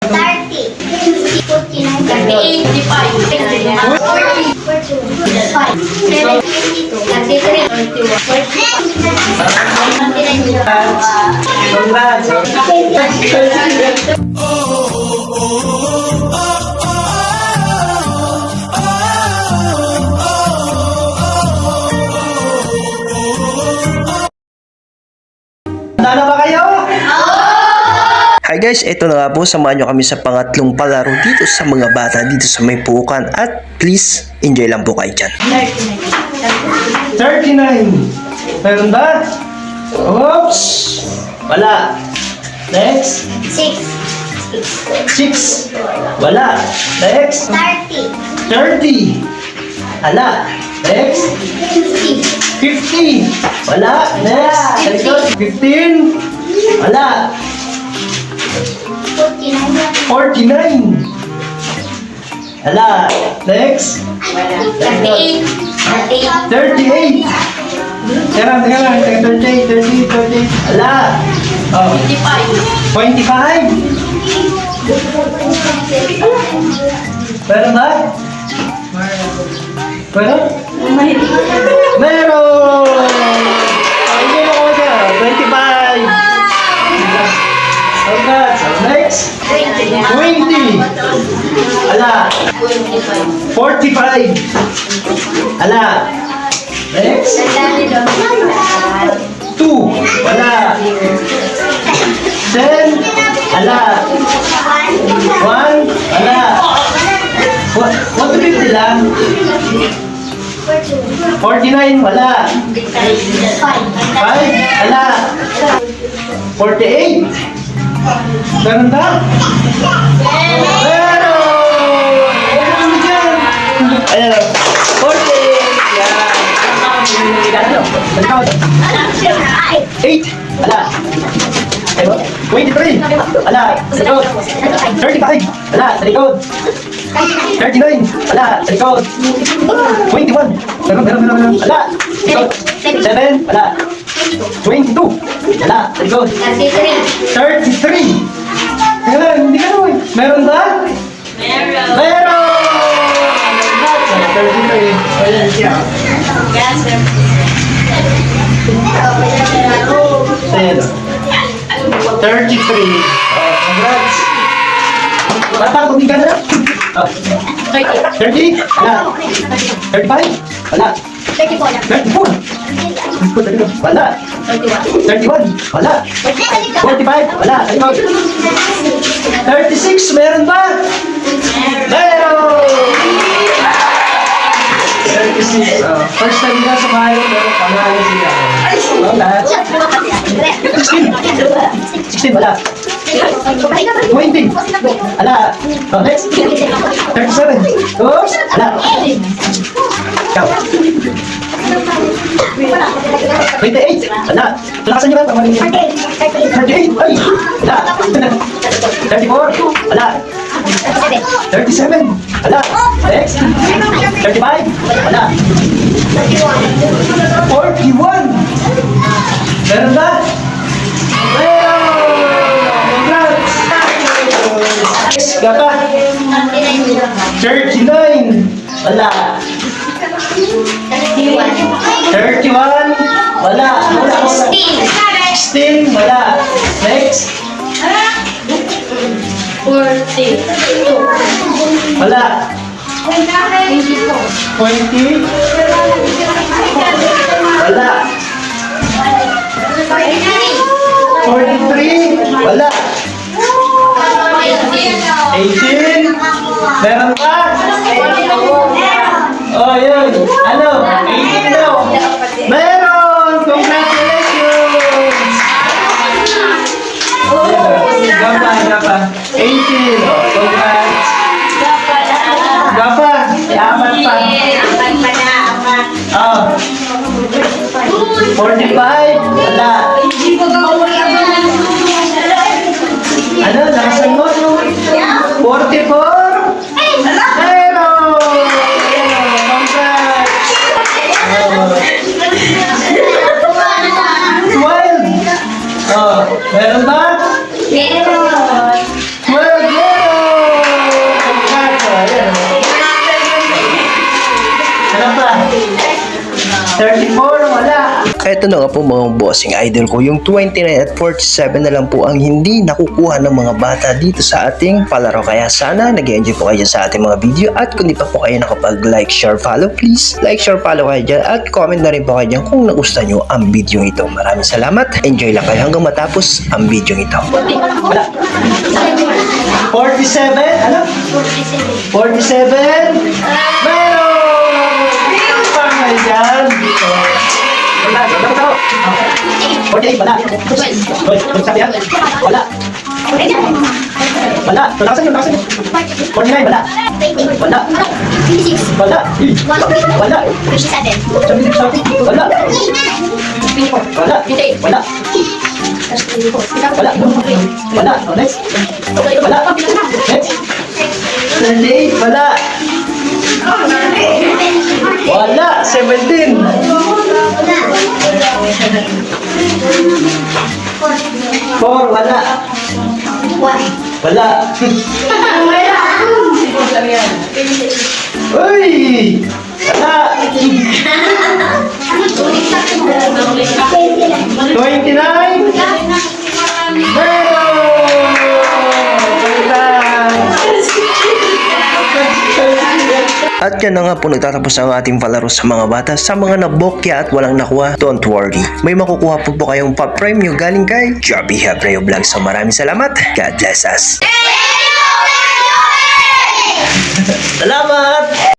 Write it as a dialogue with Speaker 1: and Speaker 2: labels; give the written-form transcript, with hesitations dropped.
Speaker 1: 30, 49, 38, 55, 40, 45, 72, 33, 31,
Speaker 2: Handa na ba kayo? Hi guys, ito na nga po, samahan nyo kami sa pangatlong palaro dito sa mga bata dito sa may puukan at please, enjoy lang po kayo dyan. 39. Meron ba? Oops! Wala. Next.
Speaker 1: 6,
Speaker 2: 6. Wala. Next.
Speaker 1: 30,
Speaker 2: 30. Wala. Next.
Speaker 1: 50,
Speaker 2: 50. Wala. Next. 15. Wala.
Speaker 1: 49,
Speaker 2: 49. Wala. Next.
Speaker 1: 38,
Speaker 2: 38. Teka lang. 38. Wala. Oh. 25. Meron ba? Meron? Meron! Hindi mo ko siya. 25. Congrats. Next. 20. Ala. 45. Ala. Next. 2. Wala. 10. Ala. 1. Ala. What to 50 lang? 49. Wala. 5. Ala. 48. Meron ba? Meron! Meron dyan! Ayan o. 48! Yan! Ano? 8! Ala! 23! Ala! Sa likod! 35! Ala! Sa likod! 39! Ala! Sa likod! 21! Meron! Ala! Sa likod! 7! Ala! 22! Wala, sa likod. 33! Teka lang, hindi ka naman. Meron ba? Meron! 33. Ayan siya. Ayan. 33. Congrats. Bata, tumig ka na lang. 30? Wala. 35? Wala. 34. Wala. 31. Wala. 45. Wala. 36. Meron ba? Meron! 36. First time nila sa bahay pero pangalan sila. Wala. 16. Wala. 20. Wala. Next. 37. Oops. Wala. Ikaw. 28. Wala. Lakasan nyo lang. 38. Ay. Wala. 34. Wala. 37. Wala. Next. 35. Wala. 41. Meron ba? Meron! Congrats! Gata? 39. Wala. 31. Wala. 16. Wala. Next.
Speaker 1: 42,
Speaker 2: Wala.
Speaker 1: 24,
Speaker 2: 20. Wala. 43. Wala. 18. Meron pa? Oh, yun. Ano? 18 daw. Meron! Congratulations! Gapa. 18. Oh, congrats. Gapa. Apat pa. Oh. 45. Wala. Ano? Nakasan mo? 44. Meron! Congrats! 12. Oh, meron ba?
Speaker 1: meron.
Speaker 2: 12.
Speaker 3: Eto na nga po mga bossing idol ko, yung 29 at 47 na lang po ang hindi nakukuha ng mga bata dito sa ating palaro. Kaya sana nag-enjoy po kayo sa ating mga video, at kung di pa po kayo nakapag-like, share, follow, please like, share, follow kayo dyan, at comment na rin po kayo dyan kung nagustuhan nyo ang video ito. Maraming salamat, enjoy lang kayo hanggang matapos ang video ito.
Speaker 2: Wala. 47. Ano? 47. Meron! Meron pa nga dyan. Wala. Wala. 48. Wala. Hoy, sabi yan? Wala. Wala. Lakasan yun. 49. Wala. Wala.
Speaker 1: 26.
Speaker 2: Wala. Wala.
Speaker 1: 27.
Speaker 2: Sabi. Wala. Wala. Wala. Wala. Wala. Next. Wala. Next. 38. Wala. Wala. 17. 4. Wala. Wala. Uy! Wala. 29. Meron!
Speaker 3: At yan na nga po nagtatapos ang ating palaro sa mga bata. Sa mga nabokya at walang nakuha, don't worry, may makukuha po kayong pop prime nyo galing kay Joby Hebreo Vlog. So maraming salamat, God bless us.
Speaker 2: Salamat!